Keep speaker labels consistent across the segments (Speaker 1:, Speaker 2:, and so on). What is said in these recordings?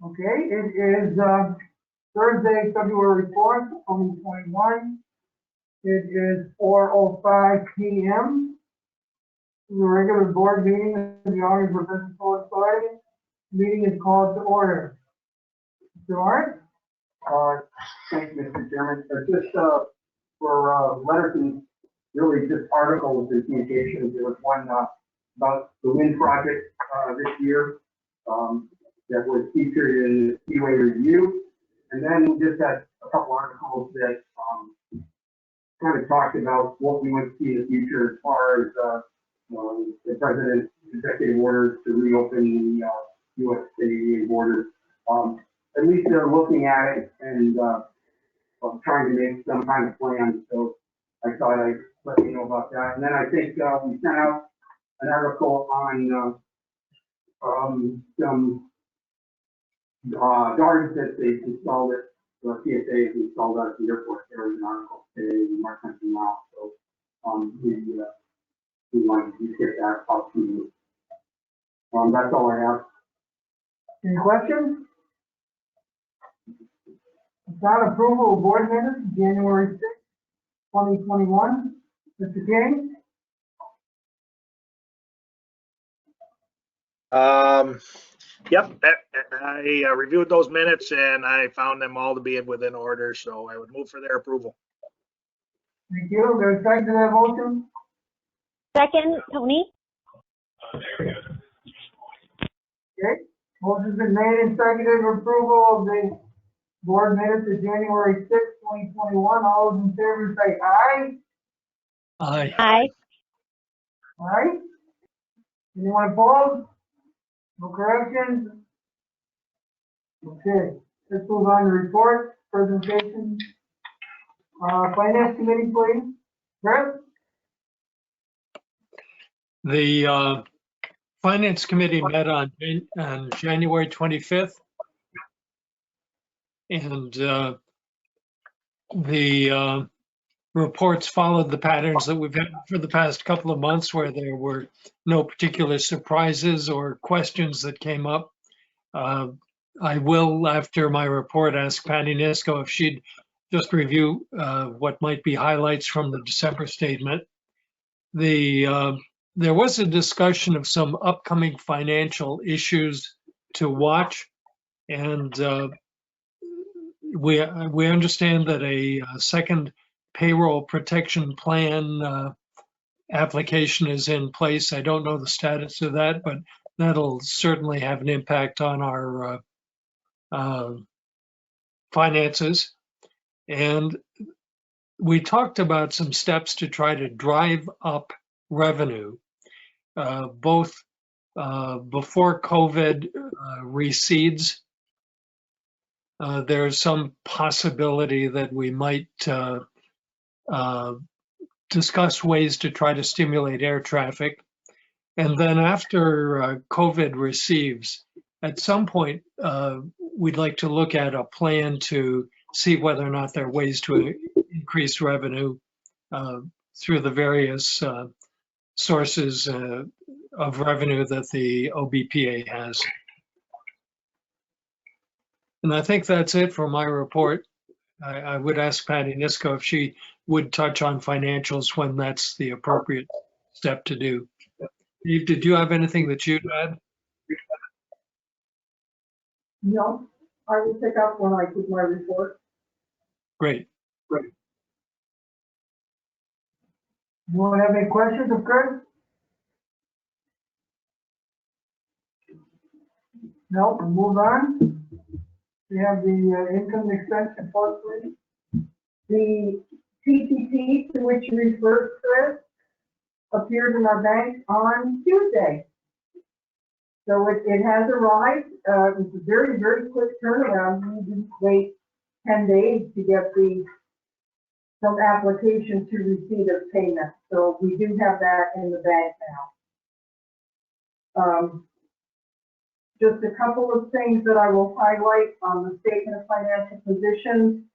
Speaker 1: Okay, it is Thursday, February 4th, 2021. It is 4:05 p.m. The regular board meeting of the Orange Municipal Authority. Meeting is called to order. Mr. Orange?
Speaker 2: Thank you, Mr. Chairman. Just for letters and really just articles and communications, there was one about the wind project this year that was featured in the Seaway Review. And then we just had a couple articles that kind of talked about what we would see in the future as far as the president's executive orders to reopen the U.S. Canadian borders. At least they're looking at it and trying to make some kind of plan. So I thought I'd let you know about that. And then I think we sent out an article on some guards that they installed at the PSA has installed at the airport. There was an article today in Mark something out. So we wanted to get that out to you. That's all I have.
Speaker 1: Any questions? Without approval of board minutes, January 6th, 2021. Mr. King?
Speaker 3: Yep, I reviewed those minutes and I found them all to be within order, so I would move for their approval.
Speaker 1: Thank you. There's a second to that motion?
Speaker 4: Second, Tony.
Speaker 1: Okay. Motion's been made and seconded for approval of the board minutes of January 6th, 2021. All those in favor say aye.
Speaker 5: Aye.
Speaker 4: Aye.
Speaker 1: Aye. Anyone opposed? No corrections? Okay, let's move on to reports, presentations. Finance committee, please. Chris?
Speaker 5: The Finance Committee met on January 25th. And the reports followed the patterns that we've had for the past couple of months, where there were no particular surprises or questions that came up. I will, after my report, ask Patty Nisko if she'd just review what might be highlights from the December statement. There was a discussion of some upcoming financial issues to watch, and we understand that a second payroll protection plan application is in place. I don't know the status of that, but that'll certainly have an impact on our finances. And we talked about some steps to try to drive up revenue, both before COVID recedes. There's some possibility that we might discuss ways to try to stimulate air traffic. And then after COVID recedes, at some point, we'd like to look at a plan to see whether or not there are ways to increase revenue through the various sources of revenue that the OBPA has. And I think that's it for my report. I would ask Patty Nisko if she would touch on financials when that's the appropriate step to do. Eve, did you have anything that you'd add?
Speaker 1: No, I will pick up when I give my report.
Speaker 5: Great.
Speaker 1: Anyone have any questions of Chris? No, we'll move on. We have the income and expense report, please. The PPP to which you referred, Chris, appeared in our bank on Tuesday. So it has arrived. It was a very, very quick turnaround. We didn't wait 10 days to get some application to receipt of payment. So we do have that in the bank now. Just a couple of things that I will highlight on the statement of financial position.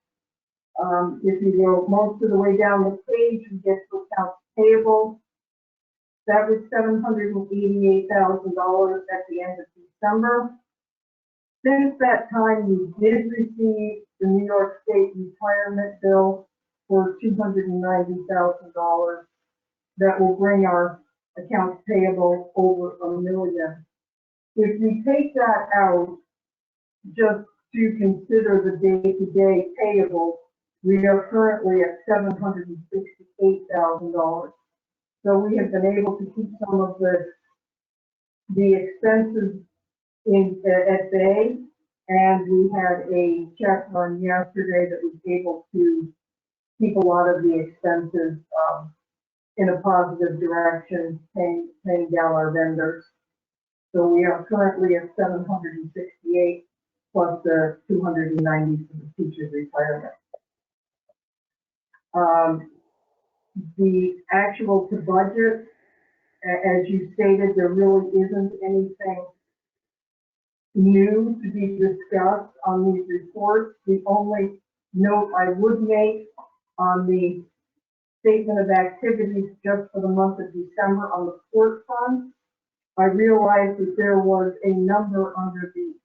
Speaker 1: If you go most of the way down the page, we get to accounts payable. That was $788,000 at the end of December. Since that time, we did receive the New York State retirement bill for $290,000. That will bring our accounts payable over $1 million. If we take that out, just to consider the day-to-day payable, we are currently at $768,000. So we have been able to keep some of the expenses at bay, and we had a check run yesterday that was able to keep a lot of the expenses in a positive direction, paying down our vendors. So we are currently at 768 plus the 290 for the teacher's retirement. The actual to budget, as you stated, there really isn't anything new to be discussed on these reports. The only note I would make on the statement of activities just for the month of December on the port fund, I realized that there was a number under the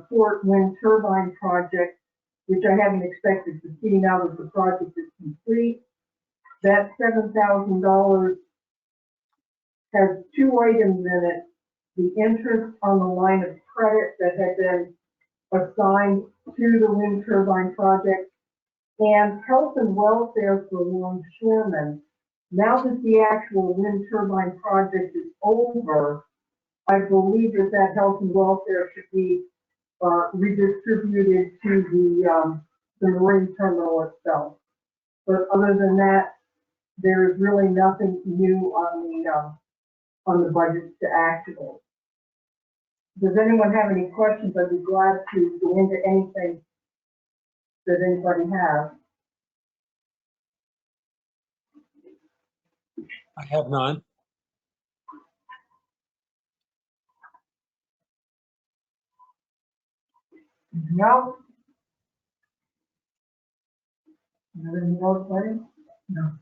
Speaker 1: port wind turbine project, which I hadn't expected to see now that the project is complete. That $7,000 has two items in it. The interest on the line of credit that had been assigned to the wind turbine project, and health and welfare for longshoremen. Now that the actual wind turbine project is over, I believe that health and welfare should be redistributed to the marine terminal itself. But other than that, there is really nothing new on the budgets to actual. Does anyone have any questions? I'd be glad to go into anything that anybody has.
Speaker 5: I have none.
Speaker 1: Anything else? Anything else, Larry? No.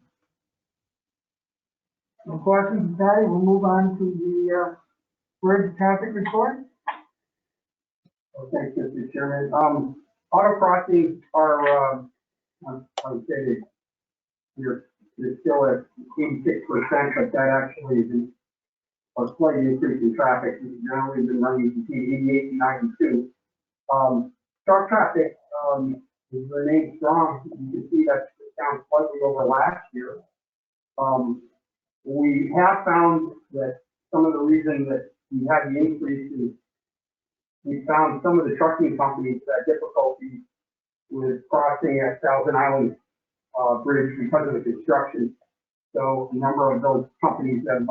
Speaker 1: No questions, Patty? We'll move on to the bridge traffic report.
Speaker 2: Oh, thanks, Mr. Chairman. Auto crossings are, I would say you're still at 86%, but that actually is a slight increase in traffic. We've generally been running between 88 and 92. Truck traffic has remained strong. You can see that's down slightly over last year. We have found that some of the reason that we had the increase is we found some of the trucking companies had difficulty with crossing at Thousand Island Bridge because of the construction. So a number of those companies have,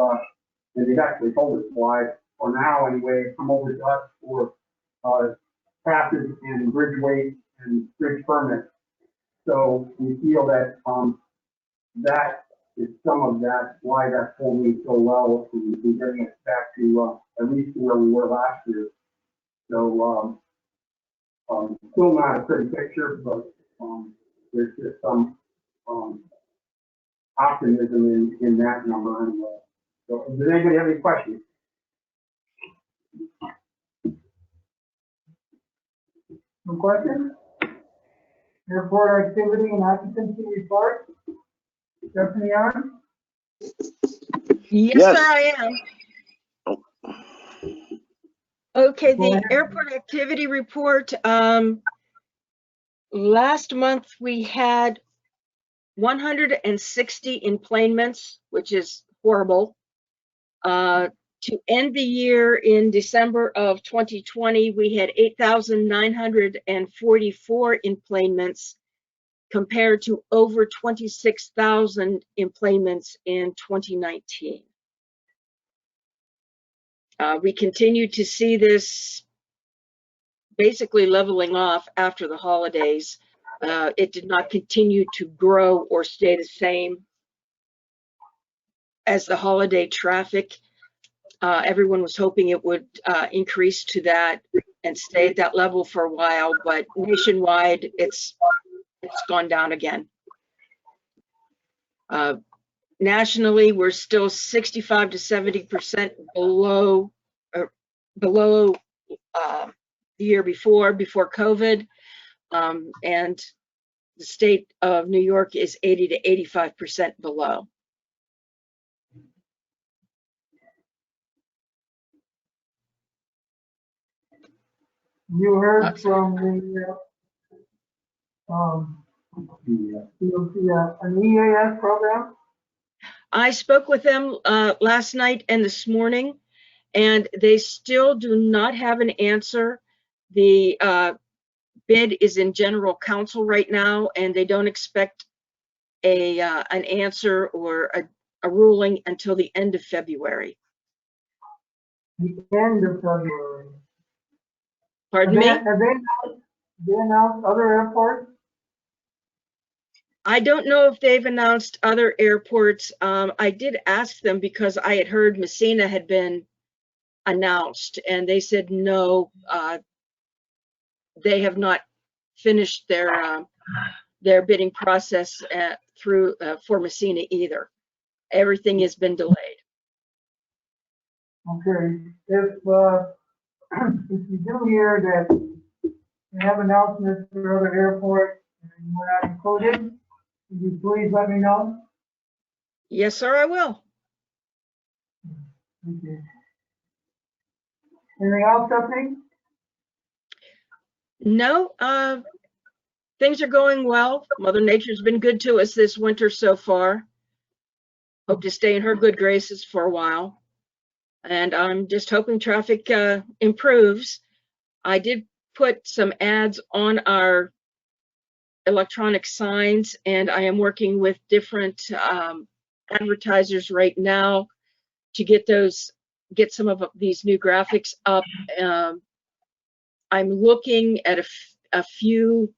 Speaker 2: and they've actually told us why, for now anyway, come over to us for passage and bridge weight and bridge permits. So we feel that that is some of that, why that's holding so well, and we've been getting it back to at least where we were last year. So still not a pretty picture, but there's just some optimism in that number anyway. So does anybody have any questions?
Speaker 1: No questions? Airport activity and occupancy report. Stephanie on?
Speaker 6: Yes,
Speaker 7: Yes.
Speaker 6: sir, I am. Okay, the airport activity report. Last month we had 160 enplanements, which is horrible. To end the year in December of 2020, we had 8,944 enplanements compared to over 26,000 enplanements in 2019. We continue to see this basically leveling off after the holidays. It did not continue to grow or stay the same as the holiday traffic. Everyone was hoping it would increase to that and stay at that level for a while, but nationwide, it's gone down again. Nationally, we're still 65 to 70% below the year before COVID. And the state of New York is 80 to 85% below.
Speaker 1: You heard from the, an EAS program?
Speaker 6: I spoke with them last night and this morning, and they still do not have an answer. The bid is in general counsel right now, and they don't expect an answer or a ruling until the end of February.
Speaker 1: The end of February.
Speaker 6: Pardon me?
Speaker 1: Have they announced other airports?
Speaker 6: I don't know if they've announced other airports. I did ask them because I had heard Messina had been announced, and they said no, they have not finished their bidding process through for Messina either. Everything has been delayed.
Speaker 1: Okay, if you do hear that you have announcements for other airports and we're not included, would you please let me know?
Speaker 6: Yes, sir, I will.
Speaker 1: Okay. Anything else, Stephanie?
Speaker 6: No, things are going well. Mother Nature's been good to us this winter so far. Hope to stay in her good graces for a while. And I'm just hoping traffic improves. I did put some ads on our electronic signs, and I am working with different advertisers right now to get some of these new graphics up. I'm looking at a few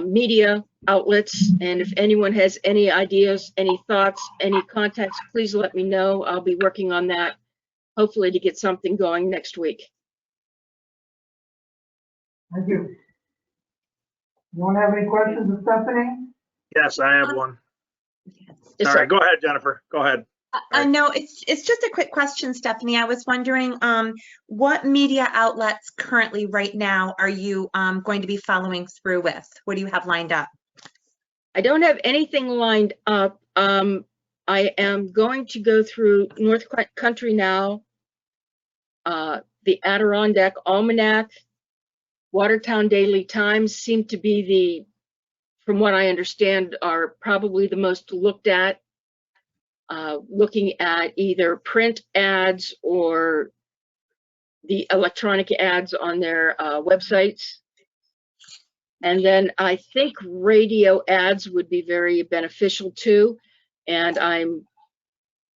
Speaker 6: media outlets, and if anyone has any ideas, any thoughts, any contacts, please let me know. I'll be working on that, hopefully to get something going next week.
Speaker 1: Thank you. You want to have any questions of Stephanie?
Speaker 3: Yes, I have one.
Speaker 6: Yes,
Speaker 3: Sorry,
Speaker 6: sir.
Speaker 3: go ahead, Jennifer. Go ahead.
Speaker 7: No, it's just a quick question, Stephanie. I was wondering, what media outlets currently right now are you going to be following through with? What do you have lined up?
Speaker 6: I don't have anything lined up. I am going to go through North Country Now, the Adirondack Almanac, Watertown Daily Times seem to be from what I understand, are probably the most looked at. Looking at either print ads or the electronic ads on their websites. And then I think radio ads would be very beneficial too. And I'm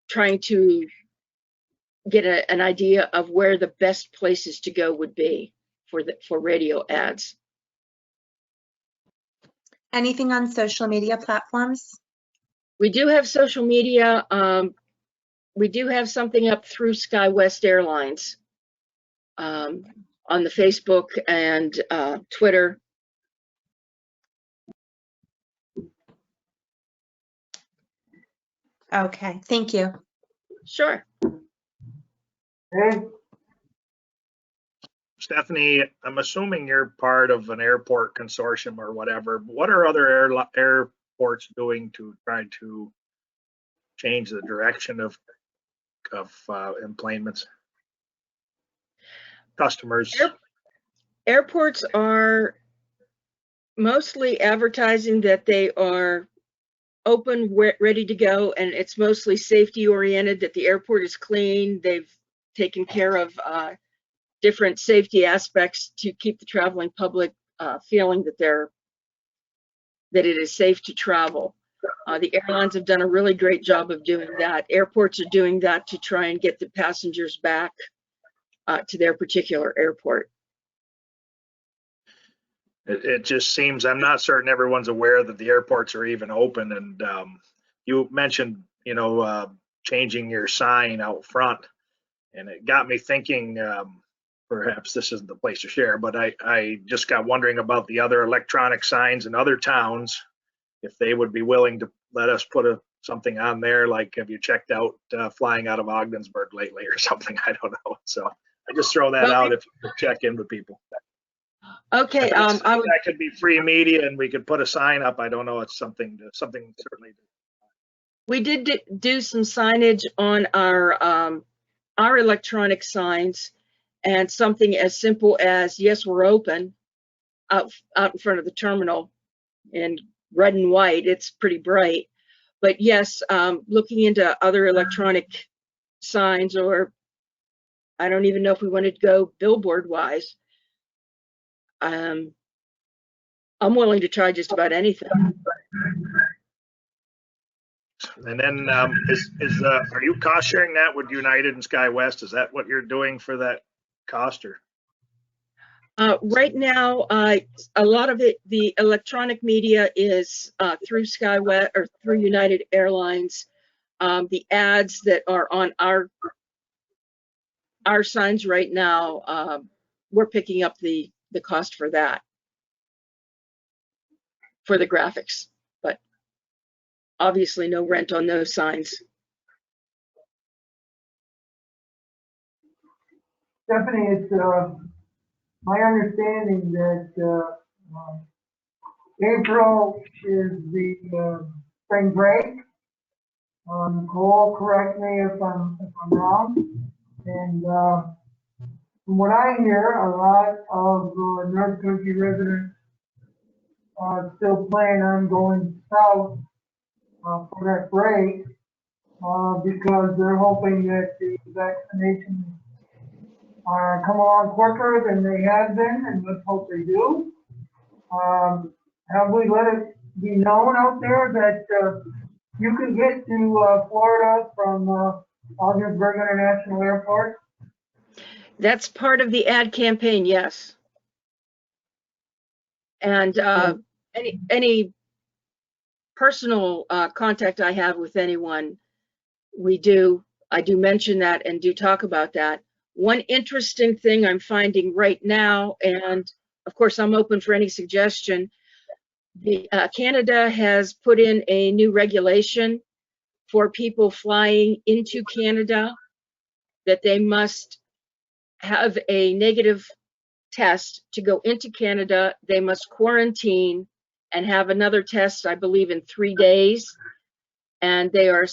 Speaker 6: trying to get an idea of where the best places to go would be for radio ads.
Speaker 7: Anything on social media platforms?
Speaker 6: We do have social media. We do have something up through SkyWest Airlines on the Facebook and Twitter.
Speaker 7: Okay, thank you.
Speaker 6: Sure.
Speaker 1: Okay.
Speaker 3: Stephanie, I'm assuming you're part of an airport consortium or whatever. What are other airports doing to try to change the direction of enplanements? Customers.
Speaker 6: Airports are mostly advertising that they are open, ready to go, and it's mostly safety oriented, that the airport is clean. They've taken care of different safety aspects to keep the traveling public feeling that it is safe to travel. The airlines have done a really great job of doing that. Airports are doing that to try and get the passengers back to their particular airport.
Speaker 3: It just seems, I'm not certain everyone's aware that the airports are even open. And you mentioned, changing your sign out front, and it got me thinking, perhaps this isn't the place to share, but I just got wondering about the other electronic signs in other towns, if they would be willing to let us put something on there, like, have you checked out flying out of Ogdensburg lately or something? I don't know. So I just throw that
Speaker 6: Well,
Speaker 3: out if you could check in with people.
Speaker 6: Okay, I would,
Speaker 3: That could be free media and we could put a sign up. I don't know. It's something certainly.
Speaker 6: we did do some signage on our electronic signs, and something as simple as, yes, we're open, out in front of the terminal in red and white. It's pretty bright. But yes, looking into other electronic signs, or I don't even know if we wanted to go billboard wise. I'm willing to try just about anything.
Speaker 3: And then are you cost sharing that with United and SkyWest? Is that what you're doing for that cost, or?
Speaker 6: Right now, a lot of it, the electronic media is through SkyWest or through United Airlines. The ads that are on our signs right now, we're picking up the cost for that, for the graphics, but obviously no rent on those signs.
Speaker 1: Stephanie, it's my understanding that April is the spring break. Nicole, correct me if I'm wrong. And from what I hear, a lot of North Country residents still plan on going south for that break because they're hoping that the vaccinations come along quicker than they have been, and let's hope they do. Have we let it be known out there that you can get to Florida from Augsburg International Airport?
Speaker 6: That's part of the ad campaign, yes. And any personal contact I have with anyone, I do mention that and do talk about that. One interesting thing I'm finding right now, and of course I'm open for any suggestion, Canada has put in a new regulation for people flying into Canada that they must have a negative test to go into Canada. They must quarantine and have another test, I believe, in 3 days. And they are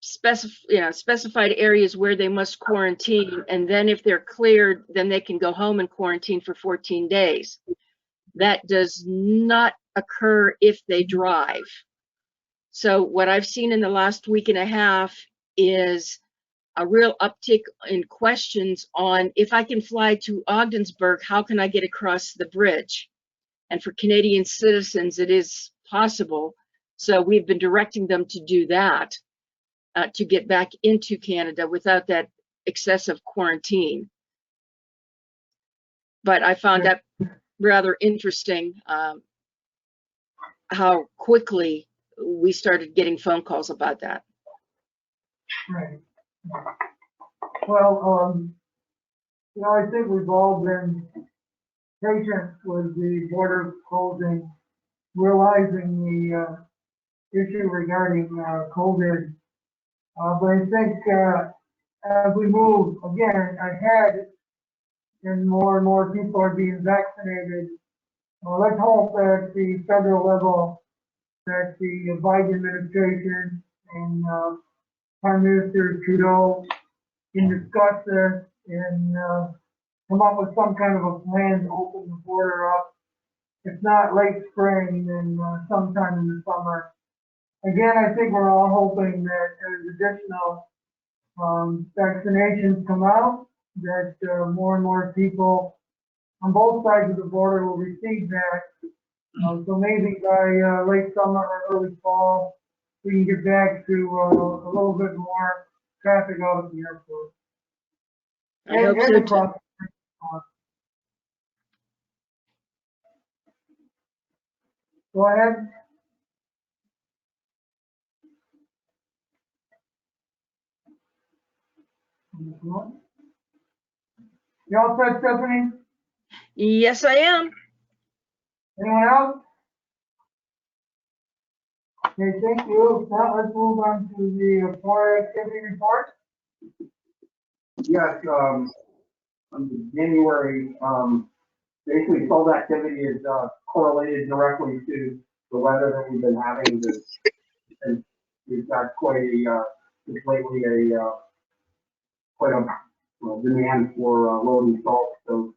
Speaker 6: specified areas where they must quarantine. And then if they're cleared, then they can go home and quarantine for 14 days. That does not occur if they drive. So what I've seen in the last week and a half is a real uptick in questions on, if I can fly to Ogdensburg, how can I get across the bridge? And for Canadian citizens, it is possible. So we've been directing them to do that, to get back into Canada without that excessive quarantine. But I found that rather interesting, how quickly we started getting phone calls about that.
Speaker 1: Right. Well, I think we've all been patient with the border closing, realizing the issue regarding COVID. But I think as we move again ahead and more people are being vaccinated, let's hope at the federal level that the Biden administration and Prime Minister Trudeau can discuss this and come up with some kind of a plan to open the border up. If not late spring, then sometime in the summer. Again, I think we're all hoping that as additional vaccinations come out, that more and more people on both sides of the border will receive that. So maybe by late summer or early fall, we can get back to a little bit more traffic out of the airport.
Speaker 6: I hope so too.
Speaker 1: Go ahead. You all set, Stephanie?
Speaker 6: Yes, I am.
Speaker 1: Anyone else? Okay, thank you. Now let's move on to the FOIA activity report.
Speaker 2: Yes, on January, basically salt activity is correlated directly to the weather that we've been having. And we've got quite a, just lately quite a demand for loading salt. So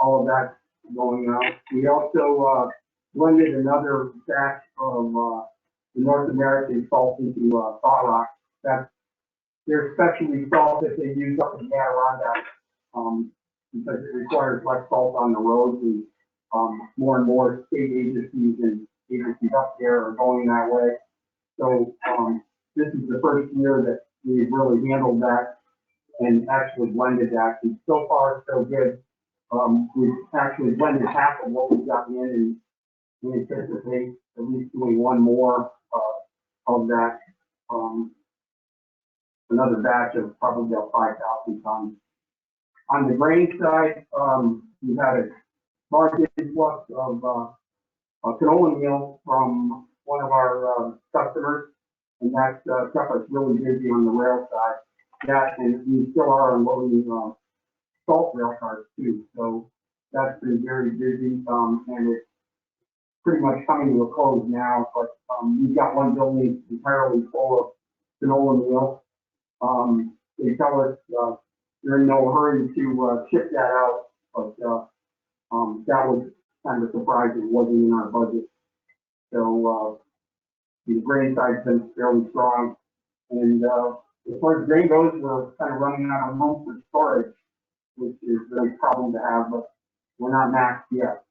Speaker 2: all of that's going out. We also blended another batch of the North American salt into thaw rock. That's their specialty salt that they use up in the Adirondack, because it requires less salt on the roads, and more and more state agencies and agencies up there are going that way. So this is the first year that we've really handled that and actually blended that, and so far so good. We've actually blended half of what we've gotten in, and we anticipate at least doing one more of that, another batch of probably about 5,000 tons. On the grain side, we've had a large influx of canola meal from one of our customers, and that's kept us really busy on the rail side. That, and we still are unloading salt rail cars too, so that's been very busy, and it's pretty much coming to a close now, but we've got one building entirely full of canola meal. They tell us they're in no hurry to ship that out, but that was kind of a surprise. It wasn't in our budget. So the grain side's been fairly strong, and as far as grain goes, we're kind of running out of room for storage, which is a nice problem to have, but we're not maxed yet.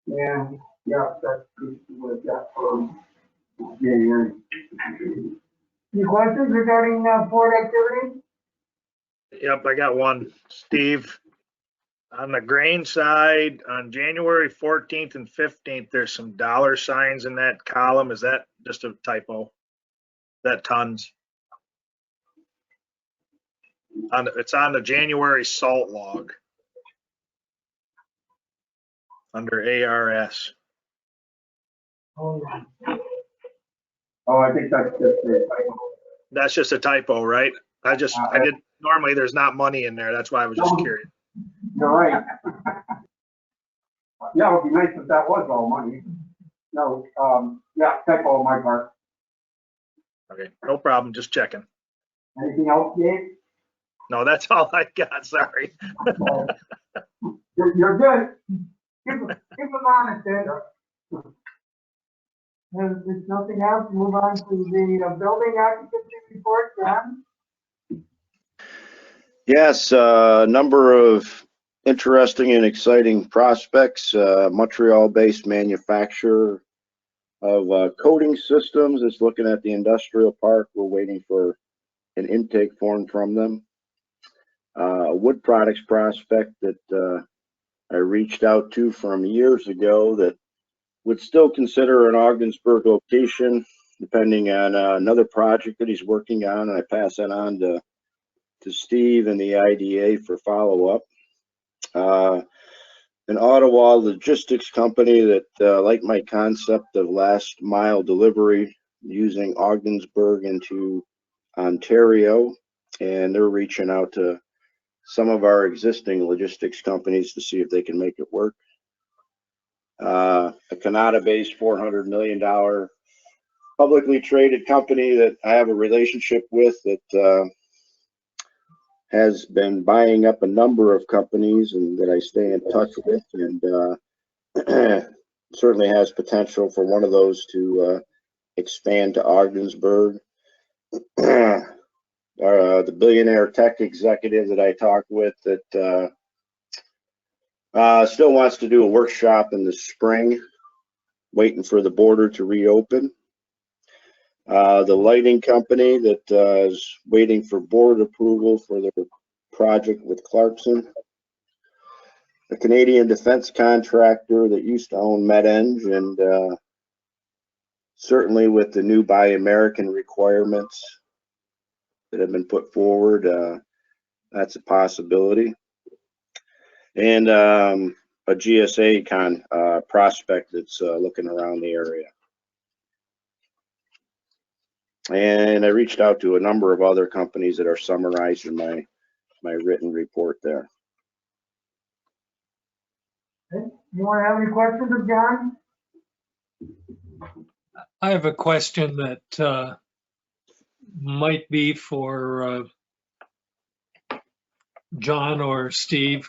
Speaker 2: Yeah, that's what I've got for January.
Speaker 1: Any questions regarding port activity?
Speaker 3: Yep, I got one. Steve, on the grain side, on January 14th and 15th, there's some dollar signs in that column. Is that just a typo? That tons? It's on the January salt log under ARS.
Speaker 1: Oh,
Speaker 2: I think that's just a typo.
Speaker 3: That's just a typo, right? I did, normally there's not money in there. That's why I was just curious.
Speaker 2: You're right. Yeah, it would be nice if that was all money. No, yeah, typo on my part.
Speaker 3: Okay, no problem, just checking.
Speaker 2: Anything else, Dave?
Speaker 3: No, that's all I got, sorry.
Speaker 2: You're good.
Speaker 1: keep them honest, Ed. If there's nothing else, move on to the building occupancy report, John.
Speaker 8: Yes, a number of interesting and exciting prospects. Montreal-based manufacturer of coating systems is looking at the industrial park. We're waiting for an intake form from them. A wood products prospect that I reached out to from years ago that would still consider an Ogdensburg location, depending on another project that he's working on, and I pass that on to Steve and the IDA for follow-up. An Ottawa logistics company that liked my concept of last mile delivery using Ogdensburg into Ontario, and they're reaching out to some of our existing logistics companies to see if they can make it work. A Canada-based $400 million publicly traded company that I have a relationship with that has been buying up a number of companies and that I stay in touch with, and certainly has potential for one of those to expand to Ogdensburg. The billionaire tech executive that I talked with that still wants to do a workshop in the spring, waiting for the border to reopen. The lighting company that is waiting for board approval for their project with Clarkson. A Canadian defense contractor that used to own MedEng, and certainly with the new Buy American requirements that have been put forward, that's a possibility. And a GSA prospect that's looking around the area. And I reached out to a number of other companies that are summarized in my written report there.
Speaker 1: Okay. Anyone have any questions of John?
Speaker 5: I have a question that might be for John or Steve.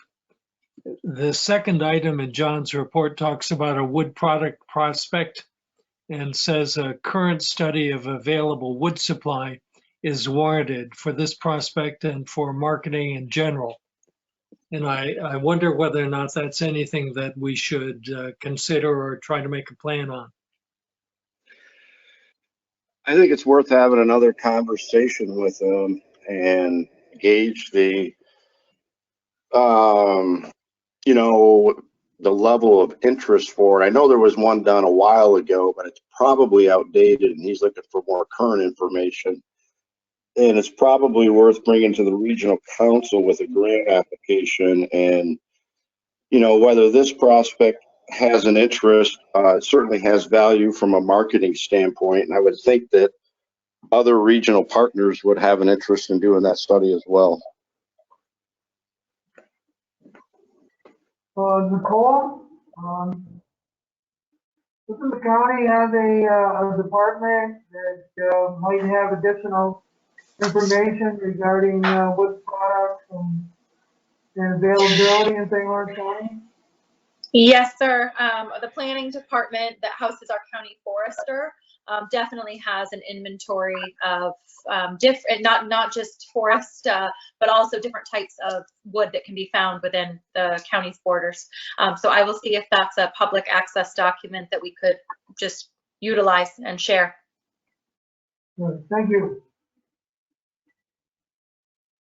Speaker 5: The second item in John's report talks about a wood product prospect and says a current study of available wood supply is warranted for this prospect and for marketing in general. And I wonder whether or not that's anything that we should consider or try to make a plan on.
Speaker 8: I think it's worth having another conversation with them and gauge the, you know, the level of interest for it. I know there was one done a while ago, but it's probably outdated and he's looking for more current information. And it's probably worth bringing to the regional council with a grant application and, you know, whether this prospect has an interest, it certainly has value from a marketing standpoint. And I would think that other regional partners would have an interest in doing that study as well.
Speaker 1: Nicole, doesn't the county have a department that might have additional information regarding wood products and availability and things like that?
Speaker 9: Yes, sir. The planning department that houses our county forester definitely has an inventory of different, not just forest, but also different types of wood that can be found within the county's borders. So I will see if that's a public access document that we could just utilize and share.
Speaker 1: Good, thank you.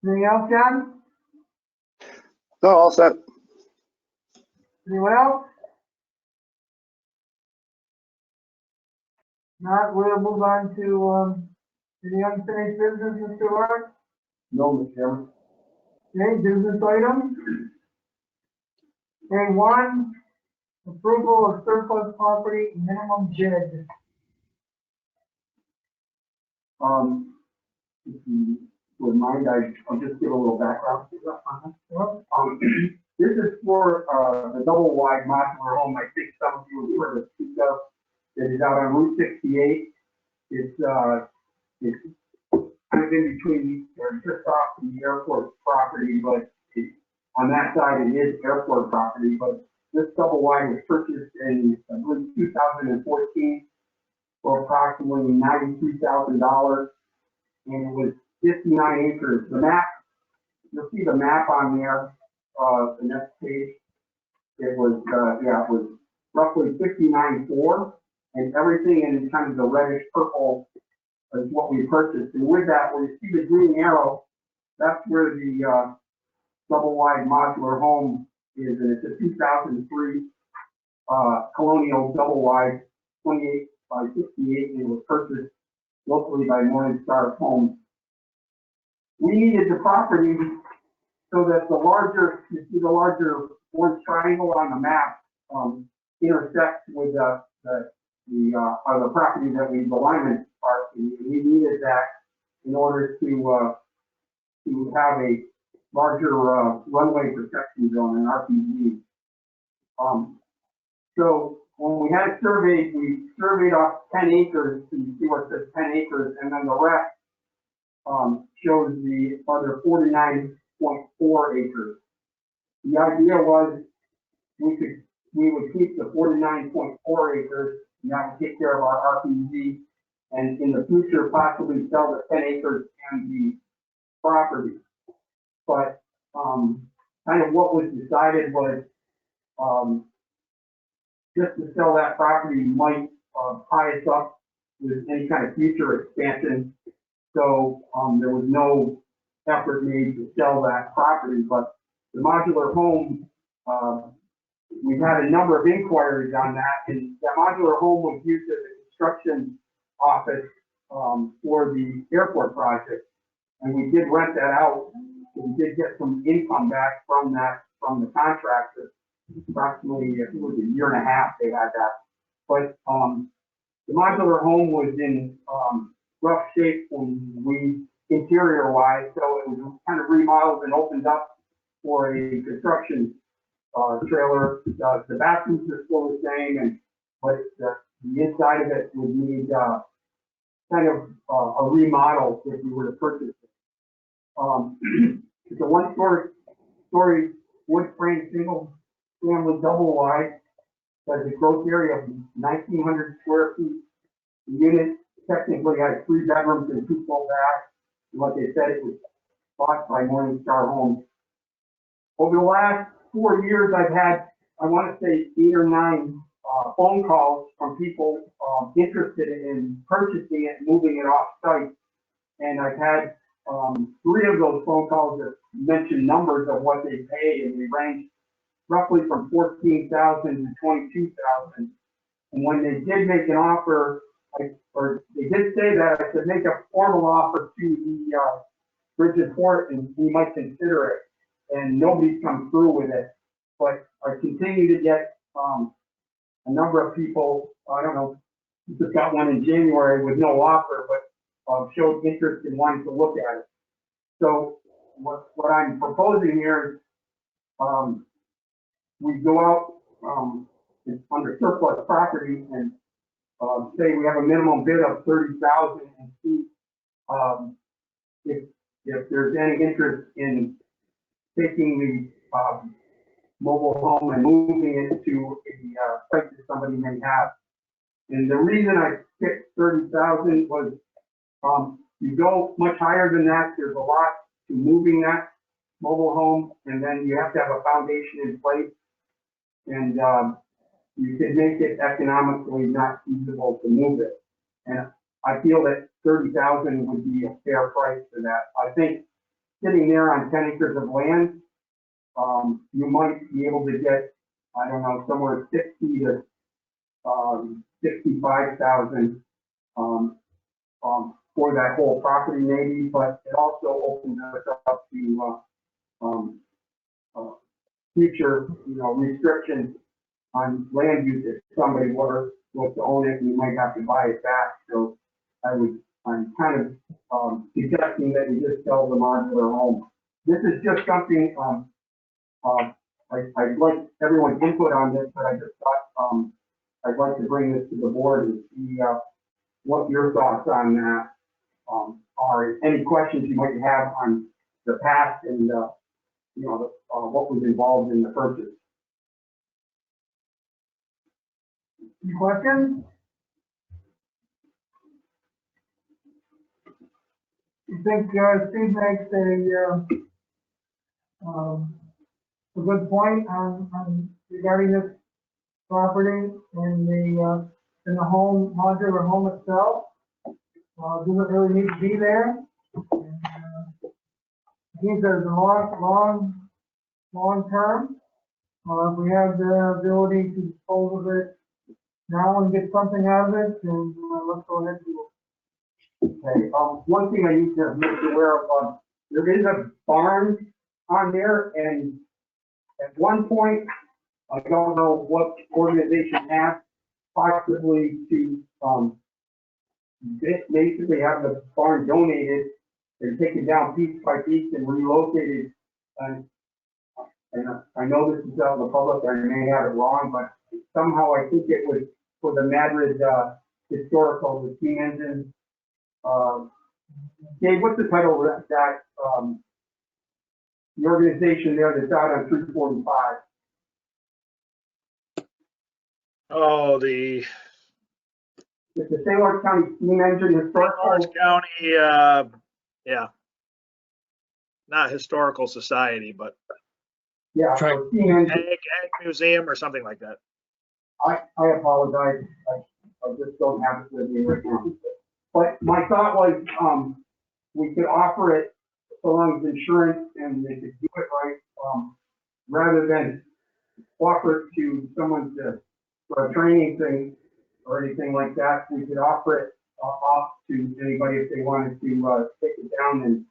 Speaker 1: Anything else, John?
Speaker 8: No, all set.
Speaker 1: Anyone else? Not, we'll move on to the unfinished business, Mr. Lawrence.
Speaker 2: No, Mr. Chairman.
Speaker 1: Okay, business items. A1, approval of surplus property minimum bid.
Speaker 2: If you would mind, I'll just give a little background on this. This is for the double wide modular home. I think some of you have heard of speak of. It is out on Route 68. It's kind of in between, or just off the airport property, but on that side it is airport property. But this double wide was purchased in, I believe, 2014 for approximately $93,000, and it was 59 acres. The map, you'll see the map on there, the next page. It was, it was roughly 59.4, and everything in kind of the reddish purple is what we purchased. And with that, where you see the green arrow, that's where the double wide modular home is, and it's a 2003 colonial double wide 28 by 68, and it was purchased locally by Morningstar Homes. We needed the property so that the larger, you see the larger orange triangle on the map intersects with the property that we, the alignment part. We needed that in order to have a larger runway protection zone in RPG. So when we had it surveyed, we surveyed off 10 acres, so you see where it says 10 acres, and then the rest shows the other 49.4 acres. The idea was we would keep the 49.4 acres, and that would take care of our RPG, and in the future possibly sell the 10 acres and the property. But kind of what was decided was just to sell that property might tie us up with any kind of future expansion. So there was no effort made to sell that property. But the modular home, we've had a number of inquiries on that, and that modular home was used as a construction office for the airport project. And we did rent that out. We did get some income back from that, from the contractor. Approximately, I think it was a year and a half they had that. But the modular home was in rough shape when interior wise, so it was kind of remodeled and opened up for a construction trailer. The bathrooms are still the same, but the inside of it would need kind of a remodel if you were to purchase it. It's a one-story wood frame single family double wide. Has a gross area of 1,900 square feet. The unit technically has 3 bedrooms and 2 full baths. Like I said, it was bought by Morningstar Homes. Over the last 4 years, I've had, I want to say, 8 or 9 phone calls from people interested in purchasing it and moving it off site. And I've had 3 of those phone calls that mentioned numbers of what they pay, and we range roughly from $14,000 to $22,000. And when they did make an offer, or they did say that, I said, make a formal offer to the Bridget Fort and we might consider it. And nobody's come through with it. But I continue to get a number of people, I don't know, just got one in January with no offer, but showed interest in wanting to look at it. So what I'm proposing here is we go out under surplus property and say we have a minimum bid of 30,000 and see if there's any interest in taking the mobile home and moving it to a site that somebody may have. And the reason I picked 30,000 was you go much higher than that, there's a lot to moving that mobile home, and then you have to have a foundation in place. And you can make it economically not feasible to move it. And I feel that 30,000 would be a fair price for that. I think sitting there on 10 acres of land, you might be able to get, I don't know, somewhere 60 to 65,000 for that whole property maybe, but it also opens us up to future, restrictions on land use if somebody was to own it and you might have to buy it back. So I'm kind of suggesting that you just sell the modular home. This is just something, I'd like everyone's input on this, but I just thought I'd like to bring this to the board and see what your thoughts on that are. Any questions you might have on the past and what was involved in the purchase.
Speaker 1: Any questions? You think Steve makes a good point on regarding this property and in the home, modular home itself? Doesn't really need to be there. I think there's a long term. If we have the ability to dispose of it now and get something out of it, then let's go ahead and do it.
Speaker 2: Okay, one thing I need to make you aware of, there is a barn on there, and at one point, I don't know what organization asked, possibly to basically have the barn donated and taken down piece by piece and relocated. And I know this is out in the public, I may have it wrong, but somehow I think it was for the Madrid Historical, the steam engine. Dave, what's the title of that the organization there that's out on 345?
Speaker 3: Oh,
Speaker 2: It's the St. Lawrence County Steam Engine Historical.
Speaker 3: Lawrence County, yeah. Not Historical Society, but
Speaker 2: Yeah,
Speaker 5: Right.
Speaker 2: so Steam Engine.
Speaker 3: Ag Museum or something like that.
Speaker 2: I apologize. I just don't have it with me right now. But my thought was, we could offer it so long as insurance and they could do it right, rather than offer it to someone for a training thing or anything like that. We could offer it off to anybody if they wanted to take it down and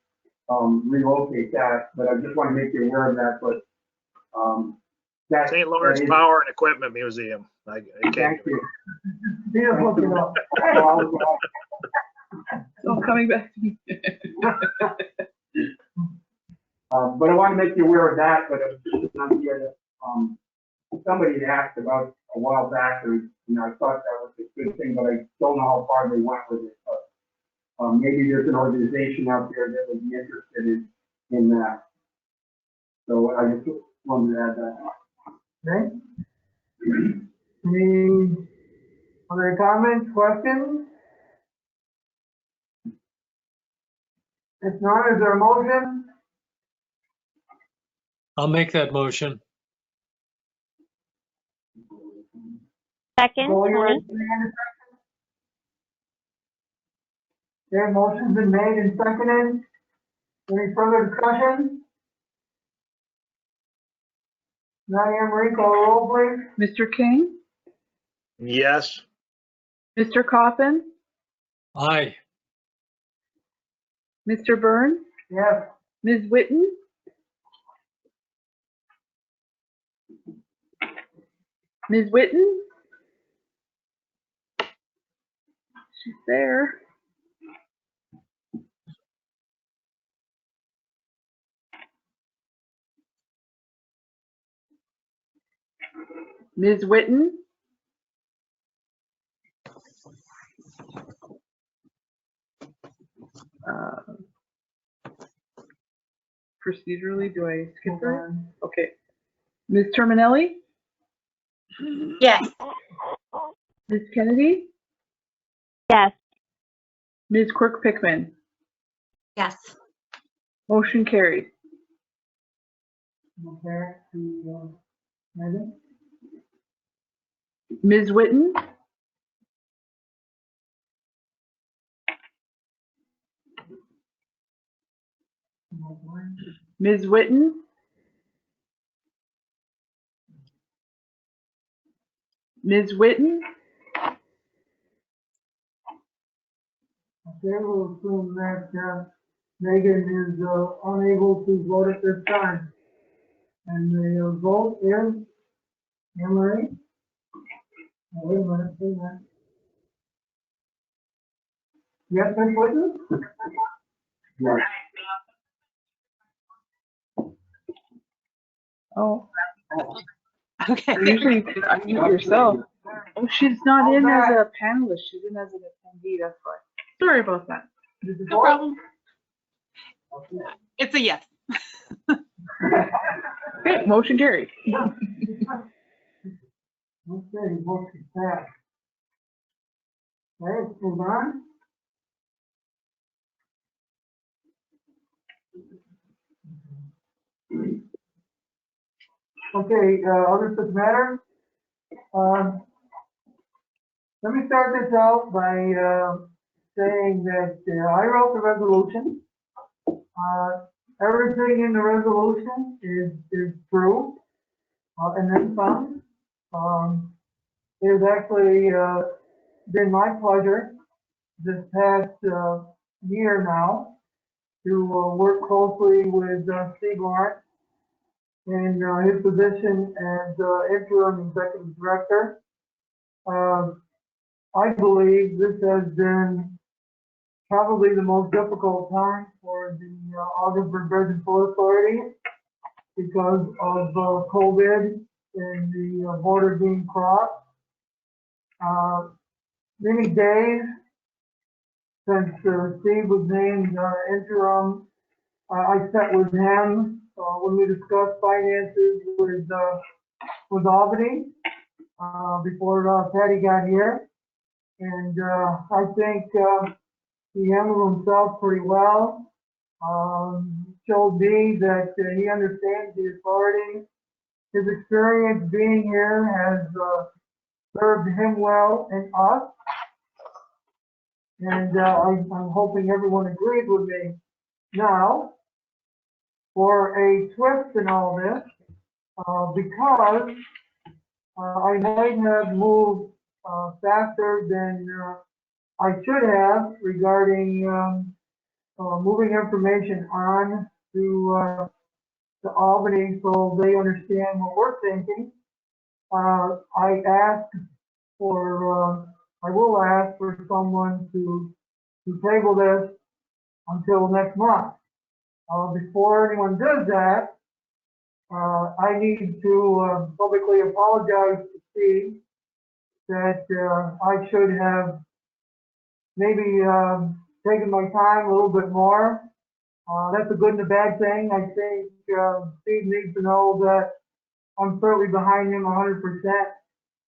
Speaker 2: relocate that. But I just want to make you aware of that. But that
Speaker 3: St. Lawrence
Speaker 2: that is-
Speaker 3: Power and Equipment Museum.
Speaker 2: Thank you.
Speaker 1: Peter, look it up.
Speaker 2: So
Speaker 10: all coming back to me.
Speaker 2: But I want to make you aware of that, but it was just an idea that, somebody had asked about a while back, or, I thought that was a good thing, but I don't know how far they went with it, but, maybe there's an organization out there that would be interested in that. So I just wanted to add that.
Speaker 1: Okay. Any other comments, questions? If not, is there a motion?
Speaker 5: I'll make that motion.
Speaker 4: Second,
Speaker 1: Go, you
Speaker 4: Tony.
Speaker 1: raise your hand. Okay, motion's been made and seconded. Any further discussion? Nadia Marie, call the roll, please.
Speaker 10: Mr. King,
Speaker 3: Yes.
Speaker 10: Mr. Coffin,
Speaker 5: Aye.
Speaker 10: Mr. Byrne,
Speaker 1: Yes.
Speaker 10: Ms. Witten, Ms. Witten. She's there. Ms. Witten. Procedurally, do I skip her? Okay. Ms. Terminelli,
Speaker 7: Yes.
Speaker 10: Ms. Kennedy,
Speaker 4: Yes.
Speaker 10: Ms. Quirk Pickman.
Speaker 7: Yes.
Speaker 10: Motion carried.
Speaker 1: Okay, to, Megan?
Speaker 10: Ms. Witten, Ms. Witten, Ms. Witten,
Speaker 1: Okay, we'll assume that, Megan is, unable to vote at this time. And the vote is, Anne Marie? Oh, wait a minute. Yes, Ms. Whitten?
Speaker 2: Yes.
Speaker 10: oh,
Speaker 7: Okay.
Speaker 10: usually you can unmute yourself. Oh, she's not in as a panelist, she's in as an attendee, that's why. Sorry about that.
Speaker 7: No problem. It's a yes.
Speaker 10: Okay, motion carried.
Speaker 1: Okay, vote is passed. Okay, let's move on. Okay, other such matters. Let me start this out by, saying that I wrote the resolution. Everything in the resolution is true, and then some. It has actually, been my pleasure this past, year now to, work closely with, Steve Lawrence in, his position as, interim executive director. I believe this has been probably the most difficult time for the Augsburg Bridge and Port Authority because of COVID and the border being crossed. Many days since Steve was named interim, I sat with him when we discussed finances with Albany before Patty got here. And I think he handled himself pretty well. Showed me that he understands the authority. His experience being here has served him well and us. And I'm hoping everyone agrees with me. Now, for a twist in all this, because I might have moved faster than I should have regarding moving information on to Albany so they understand what we're thinking. I will ask for someone to to table this until next month. Before anyone does that, I need to publicly apologize to Steve that I should have maybe taken my time a little bit more. That's a good and a bad thing. I think Steve needs to know that I'm certainly behind him 100%,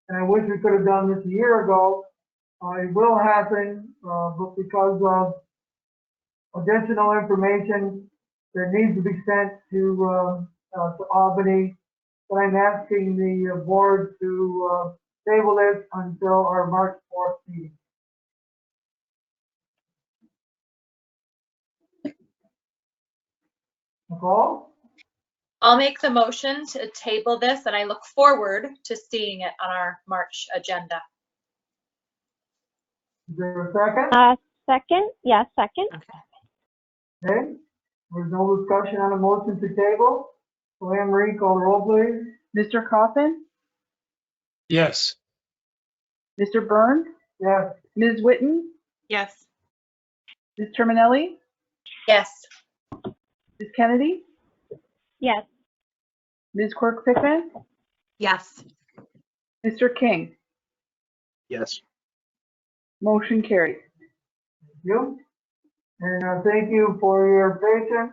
Speaker 1: and I wish we could have done this a year ago. It will happen, but because of additional information that needs to be sent to Albany, but I'm asking the board to table this until our March 4th meeting. Nicole?
Speaker 9: I'll make the motion to table this, and I look forward to seeing it on our March agenda.
Speaker 1: Is there a second?
Speaker 4: Second? Yes, second.
Speaker 1: Okay. There's no discussion on a motion to table. So Anne Marie, call the roll, please.
Speaker 10: Mr. Coffin,
Speaker 5: Yes.
Speaker 10: Mr. Byrne,
Speaker 1: Yes.
Speaker 10: Ms. Witten,
Speaker 7: Yes.
Speaker 10: Ms. Terminelli,
Speaker 9: Yes.
Speaker 10: Ms. Kennedy,
Speaker 4: Yes.
Speaker 10: Ms. Quirk Pickman,
Speaker 7: Yes.
Speaker 10: Mr. King.
Speaker 3: Yes.
Speaker 10: Motion carried.
Speaker 1: Thank you. And thank you for your patience.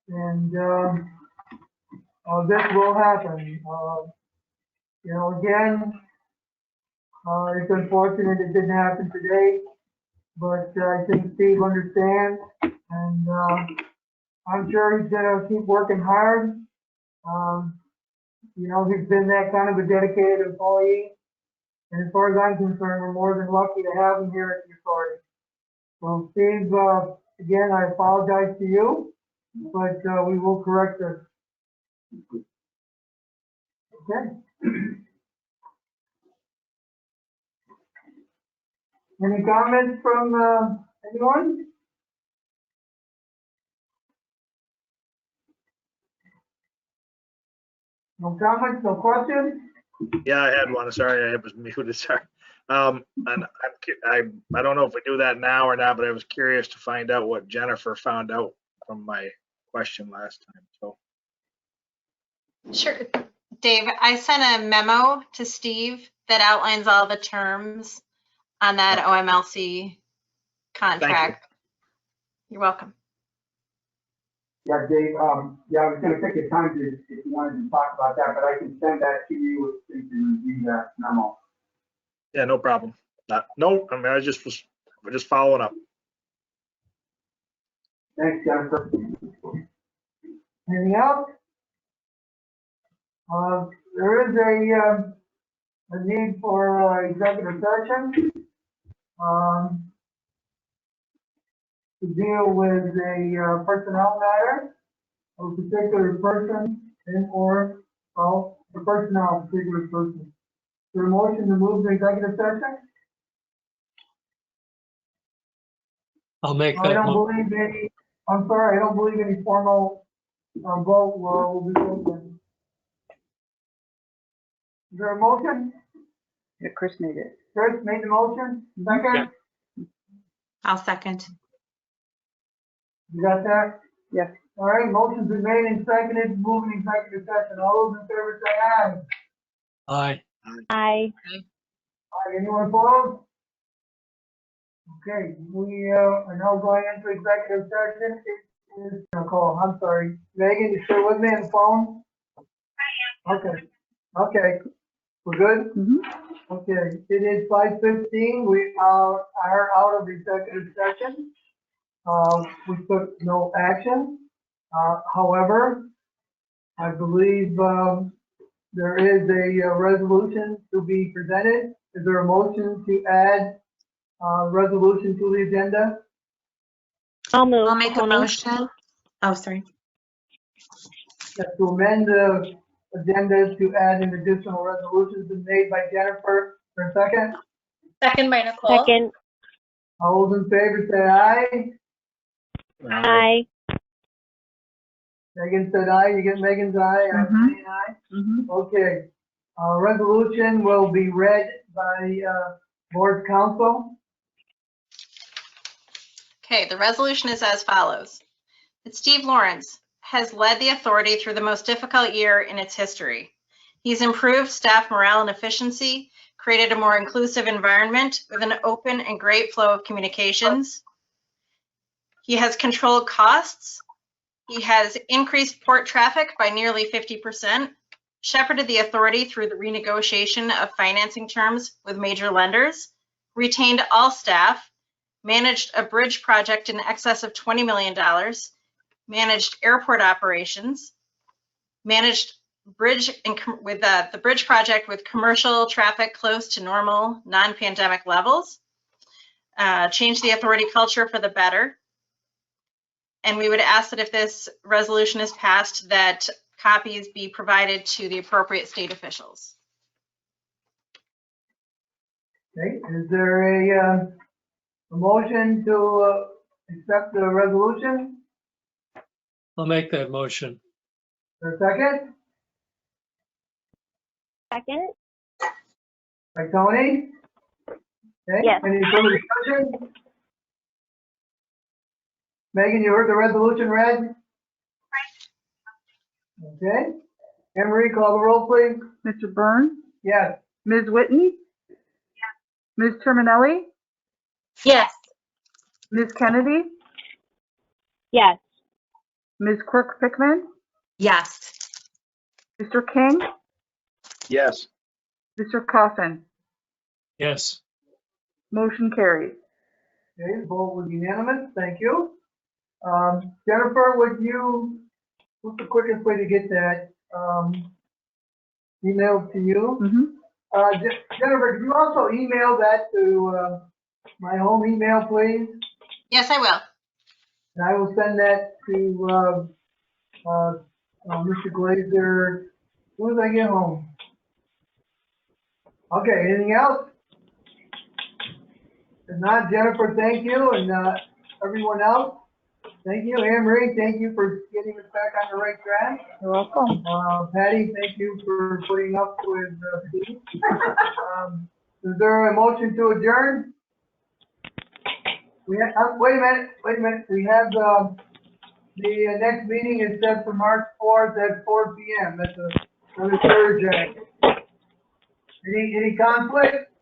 Speaker 1: And this will happen. You know, again, it's unfortunate it didn't happen today, but I think Steve understands, and I'm sure he's gonna keep working hard. You know, he's been that kind of a dedicated employee, and as far as I'm concerned, we're more than lucky to have him here at the authority. So Steve, again, I apologize to you, but we will correct this. Okay. Any comments from anyone? No comments, no questions?
Speaker 3: Yeah, I had one. Sorry, I was muted. Sorry. And I don't know if we do that now or not, but I was curious to find out what Jennifer found out from my question last time. So
Speaker 11: Sure. Dave, I sent a memo to Steve that outlines all the terms on that OMLC contract. You're welcome.
Speaker 2: Yeah, Dave, yeah, I was gonna pick a time to, if you wanted to talk about that, but I can send that to you so you can review that memo.
Speaker 3: yeah, no problem. No, I mean, we're just following up.
Speaker 2: Thanks, Jennifer.
Speaker 1: Anything else? There is a need for executive session to deal with a personnel matter of a particular person and or, well, the personnel of a particular person. Is there a motion to move the executive session?
Speaker 5: I'll make
Speaker 1: I
Speaker 5: that.
Speaker 1: don't believe any, I'm sorry, I don't believe any formal vote will be taken. Is there a motion?
Speaker 10: Yeah, Chris made it.
Speaker 1: Chris made the motion, second?
Speaker 7: I'll second.
Speaker 1: You got that?
Speaker 10: Yes.
Speaker 1: All right, motion's been made and seconded, moving executive session. All those in favor say aye.
Speaker 5: Aye.
Speaker 4: Aye.
Speaker 1: Aye, anyone opposed? Okay, we are now going into executive session. It is, Nicole, I'm sorry. Megan, you still with me on the phone? Okay, okay, we're good?
Speaker 10: Mhm.
Speaker 1: Okay, it is 5:15. We are out of executive session. We took no action. However, I believe there is a resolution to be presented. Is there a motion to add resolution to the agenda?
Speaker 4: I'll move.
Speaker 7: I'll make a
Speaker 4: Tony.
Speaker 7: motion. Oh, sorry.
Speaker 1: To amend the agenda to add an additional resolution has been made by Jennifer. For a second,
Speaker 9: Second by Nicole.
Speaker 4: Second.
Speaker 1: all those in favor say aye.
Speaker 4: Aye.
Speaker 1: Megan said aye. You get Megan's aye. I'm
Speaker 7: Mhm.
Speaker 1: saying aye.
Speaker 7: Mhm.
Speaker 1: Okay. Resolution will be read by board council.
Speaker 11: Okay, the resolution is as follows. That Steve Lawrence has led the authority through the most difficult year in its history. He's improved staff morale and efficiency, created a more inclusive environment with an open and great flow of communications. He has controlled costs. He has increased port traffic by nearly 50%, shepherded the authority through the renegotiation of financing terms with major lenders, retained all staff, managed a bridge project in excess of $20 million, managed airport operations, managed bridge with the bridge project with commercial traffic close to normal non-pandemic levels, changed the authority culture for the better. And we would ask that if this resolution is passed, that copies be provided to the appropriate state officials.
Speaker 1: Okay, is there a motion to accept the resolution?
Speaker 5: I'll make that motion.
Speaker 1: For a second?
Speaker 4: Second?
Speaker 1: By Tony? Okay,
Speaker 4: Yes.
Speaker 1: any further discussion? Megan, you heard the resolution read? Okay. Emery, call the roll, please.
Speaker 10: Mr. Byrne,
Speaker 1: Yes.
Speaker 10: Ms. Whitney, Ms. Terminelli,
Speaker 9: Yes.
Speaker 10: Ms. Kennedy,
Speaker 4: Yes.
Speaker 10: Ms. Quirk Pickman,
Speaker 7: Yes.
Speaker 10: Mr. King,
Speaker 8: Yes.
Speaker 10: Mr. Coffin.
Speaker 5: Yes.
Speaker 10: Motion carries.
Speaker 1: Okay, the vote was unanimous. Thank you. Jennifer, what's the quickest way to get that emailed to you? Jennifer, could you also email that to my home email, please?
Speaker 11: Yes, I will.
Speaker 1: And I will send that to Mr. Glazer as soon as I get home. Okay, anything else? If not, Jennifer, thank you, and everyone else, thank you. Anne Marie, thank you for getting us back on the right track.
Speaker 10: You're welcome.
Speaker 1: Patty, thank you for putting up with Steve. Is there a motion to adjourn? We have, wait a minute. We have the next meeting is set for March 4th at 4 p.m. That's another Thursday. Any conflict?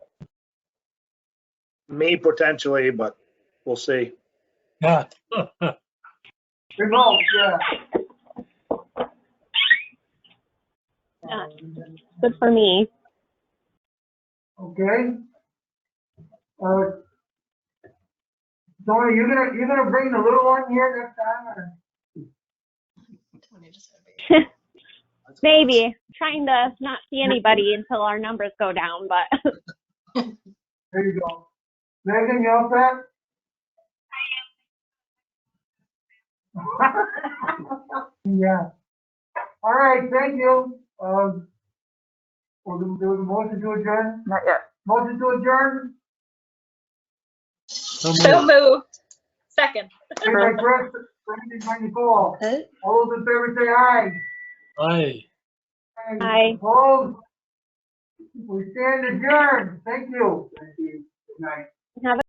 Speaker 3: Me potentially, but we'll see.
Speaker 5: Yeah.
Speaker 1: Remote, yeah.
Speaker 4: Good for me.
Speaker 1: Okay. Tony, you gonna bring the little one here next time, or?
Speaker 4: Maybe. Trying to not see anybody until our numbers go down, but.
Speaker 1: There you go. Megan, you all set? Yeah. All right, thank you. We're gonna do the motion to adjourn.
Speaker 10: Not yet.
Speaker 1: Motion to adjourn.
Speaker 9: So moved. Second.
Speaker 1: Made by Chris, seconded by Nicole. All those in favor say aye.
Speaker 5: Aye.
Speaker 4: Aye.
Speaker 1: Opposed? We stand adjourned. Thank you. Thank you. Good night.
Speaker 4: Have a